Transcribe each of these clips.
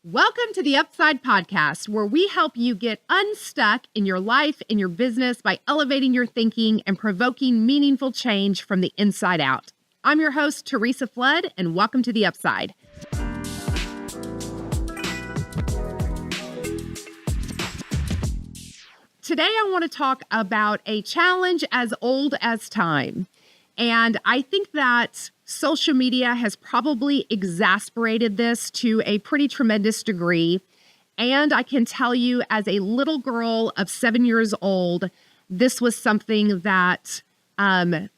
Welcome to the Upside Podcast, where we help you get unstuck in your life, in your business, by elevating your thinking and provoking meaningful change from the inside out. I'm your host, Teresa Flood, and welcome to the Upside. Today, I want to talk about a challenge as old as time. And I think that social media has probably exasperated this to a pretty tremendous degree. And I can tell you, as a little girl of 7 years old, this was something that I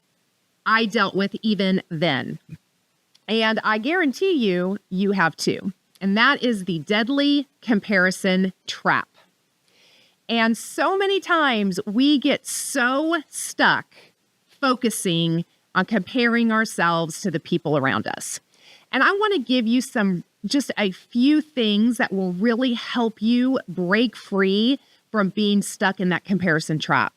dealt with even then. And I guarantee you, you have too. And that is the deadly comparison trap. And so many times we get so stuck focusing on comparing ourselves to the people around us. And I want to give you just a few things that will really help you break free from being stuck in that comparison trap.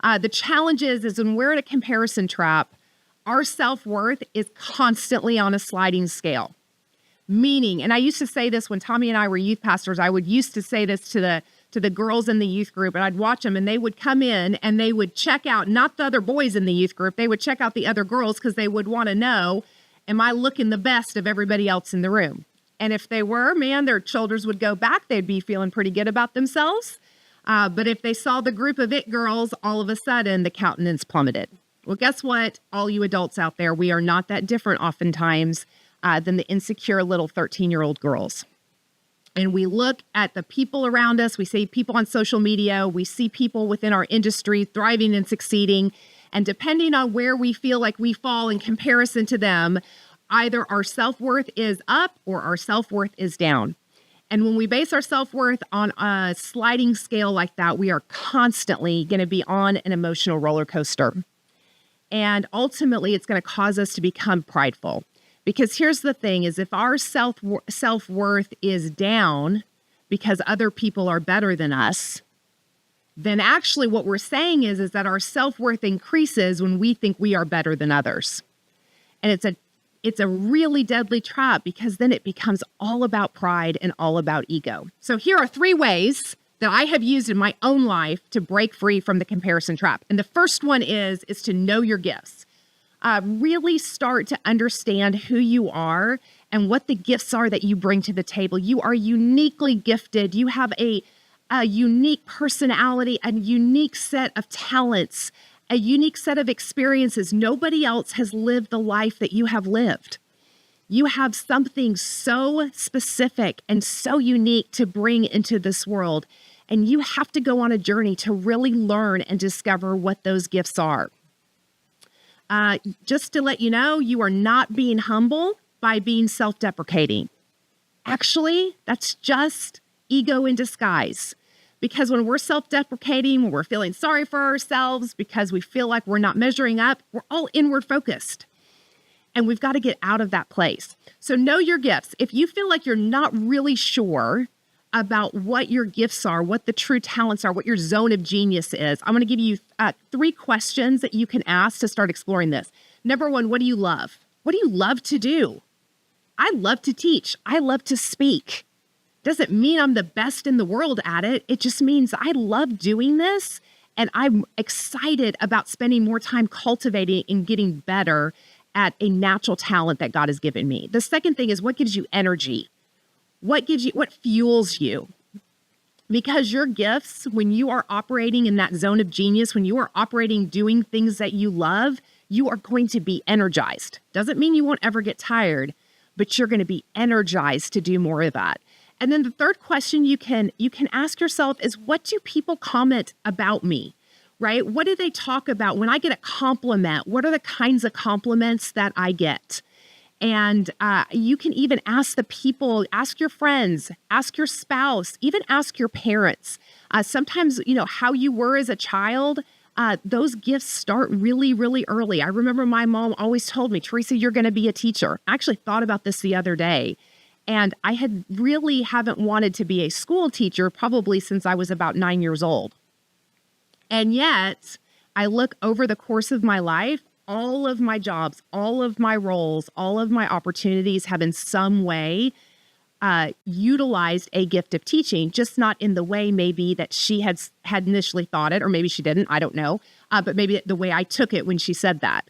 The challenge is when we're in a comparison trap, our self-worth is constantly on a sliding scale. Meaning, and I used to say this when Tommy and I were youth pastors, I would used to say this to the girls in the youth group, and I'd watch them, and they would come in and they would check out, not the other boys in the youth group, they would check out the other girls because they would want to know, am I looking the best of everybody else in the room? And if they were, man, their shoulders would go back. They'd be feeling pretty good about themselves. But if they saw the group of it girls, all of a sudden the countenance plummeted. Well, guess what? All you adults out there, we are not that different oftentimes than the insecure little 13-year-old girls. And we look at the people around us. We see people on social media. We see people within our industry thriving and succeeding. And depending on where we feel like we fall in comparison to them, either our self-worth is up or our self-worth is down. And when we base our self-worth on a sliding scale like that, we are constantly going to be on an emotional roller coaster. And ultimately, it's going to cause us to become prideful. Because here's the thing is if our self-worth is down because other people are better than us, then actually what we're saying is that our self-worth increases when we think we are better than others. And it's a really deadly trap because then it becomes all about pride and all about ego. So here are 3 ways that I have used in my own life to break free from the comparison trap. And the first one is to know your gifts. Really start to understand who you are and what the gifts are that you bring to the table. You are uniquely gifted. You have a unique personality, a unique set of talents, a unique set of experiences. Nobody else has lived the life that you have lived. You have something so specific and so unique to bring into this world. And you have to go on a journey to really learn and discover what those gifts are. Just to let you know, you are not being humble by being self-deprecating. Actually, that's just ego in disguise. Because when we're self-deprecating, when we're feeling sorry for ourselves, because we feel like we're not measuring up, we're all inward focused. And we've got to get out of that place. So know your gifts. If you feel like you're not really sure about what your gifts are, what the true talents are, what your zone of genius is, I'm going to give you 3 questions that you can ask to start exploring this. Number 1, what do you love? What do you love to do? I love to teach. I love to speak. Doesn't mean I'm the best in the world at it. It just means I love doing this, and I'm excited about spending more time cultivating and getting better at a natural talent that God has given me. The second thing is what gives you energy? What fuels you? Because your gifts, when you are operating in that zone of genius, when you are operating doing things that you love, you are going to be energized. Doesn't mean you won't ever get tired, but you're going to be energized to do more of that. And then the third question you can ask yourself is, what do people comment about me? Right? What do they talk about when I get a compliment? What are the kinds of compliments that I get? And you can even ask the people, ask your friends, ask your spouse, even ask your parents. Sometimes, how you were as a child, those gifts start really, really early. I remember my mom always told me, Teresa, you're going to be a teacher. I actually thought about this the other day. And I haven't wanted to be a school teacher probably since I was about 9 years old. And yet, I look over the course of my life, all of my jobs, all of my roles, all of my opportunities have in some way utilized a gift of teaching, just not in the way maybe that she had initially thought it, or maybe she didn't, I don't know, but maybe the way I took it when she said that.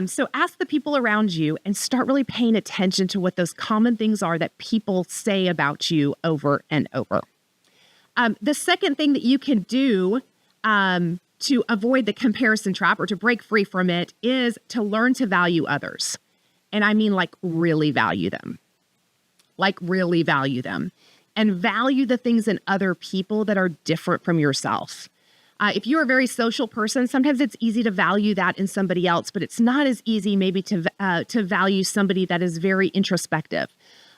So ask the people around you and start really paying attention to what those common things are that people say about you over and over. The second thing that you can do to avoid the comparison trap or to break free from it is to learn to value others. And I mean, like, really value them. Like, really value them. And value the things in other people that are different from yourself. If you're a very social person, sometimes it's easy to value that in somebody else, but it's not as easy maybe to value somebody that is very introspective.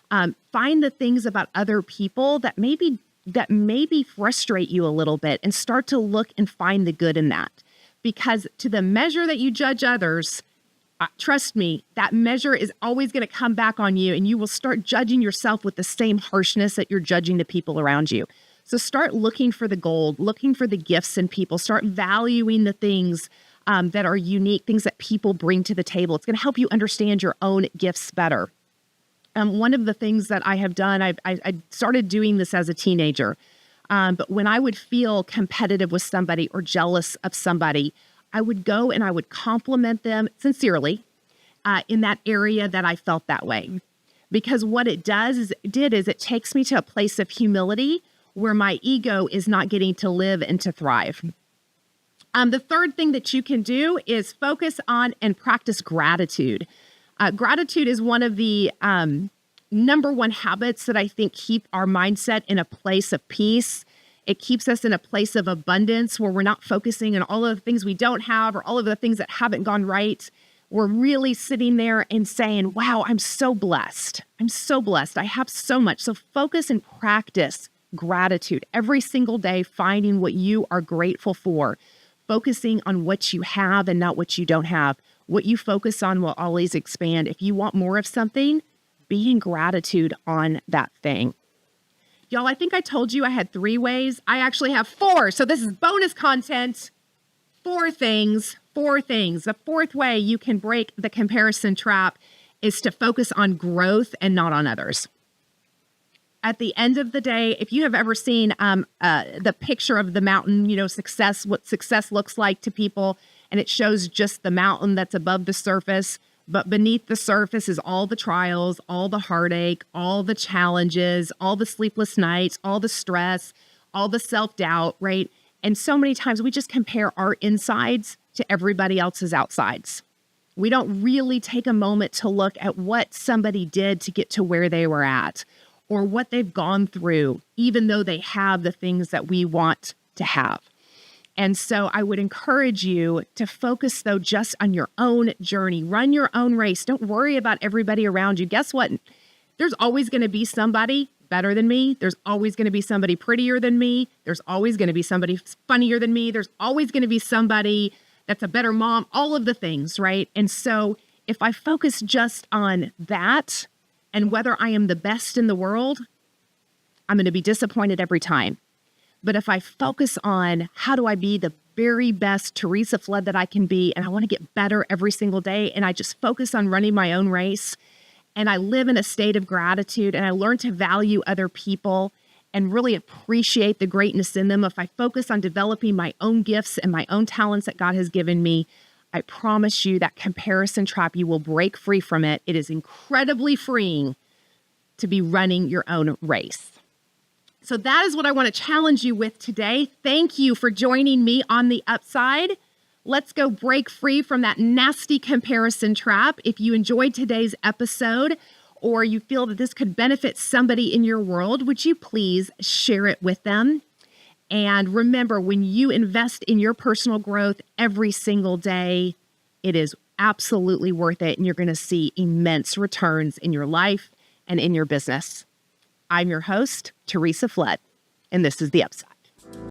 Find the things about other people that maybe frustrate you a little bit and start to look and find the good in that. Because to the measure that you judge others, trust me, that measure is always going to come back on you, and you will start judging yourself with the same harshness that you're judging the people around you. So start looking for the gold, looking for the gifts in people. Start valuing the things that are unique, things that people bring to the table. It's going to help you understand your own gifts better. One of the things that I have done, I started doing this as a teenager, but when I would feel competitive with somebody or jealous of somebody, I would go and I would compliment them sincerely in that area that I felt that way. Because what it did is it takes me to a place of humility where my ego is not getting to live and to thrive. The third thing that you can do is focus on and practice gratitude. Gratitude is one of the number one habits that I think keep our mindset in a place of peace. It keeps us in a place of abundance where we're not focusing on all of the things we don't have or all of the things that haven't gone right. We're really sitting there and saying, wow, I'm so blessed. I'm so blessed. I have so much. So focus and practice gratitude every single day, finding what you are grateful for, focusing on what you have and not what you don't have. What you focus on will always expand. If you want more of something, be in gratitude on that thing. Y'all, I think I told you I had 3 ways. I actually have 4. So this is bonus content. 4 things. The fourth way you can break the comparison trap is to focus on growth and not on others. At the end of the day, if you have ever seen the picture of the mountain, success, what success looks like to people, and it shows just the mountain that's above the surface, but beneath the surface is all the trials, all the heartache, all the challenges, all the sleepless nights, all the stress, all the self-doubt, right? And so many times we just compare our insides to everybody else's outsides. We don't really take a moment to look at what somebody did to get to where they were at or what they've gone through, even though they have the things that we want to have. And so I would encourage you to focus, though, just on your own journey. Run your own race. Don't worry about everybody around you. Guess what? There's always going to be somebody better than me. There's always going to be somebody prettier than me. There's always going to be somebody funnier than me. There's always going to be somebody that's a better mom, all of the things, right? And so if I focus just on that and whether I am the best in the world, I'm going to be disappointed every time. But if I focus on how do I be the very best Teresa Flood that I can be, and I want to get better every single day, and I just focus on running my own race, and I live in a state of gratitude, and I learn to value other people and really appreciate the greatness in them. If I focus on developing my own gifts and my own talents that God has given me, I promise you that comparison trap, you will break free from it. It is incredibly freeing to be running your own race. So that is what I want to challenge you with today. Thank you for joining me on the upside. Let's go break free from that nasty comparison trap. If you enjoyed today's episode or you feel that this could benefit somebody in your world, would you please share it with them? And remember, when you invest in your personal growth every single day, it is absolutely worth it. And you're going to see immense returns in your life and in your business. I'm your host, Teresa Flood, and this is The Upside.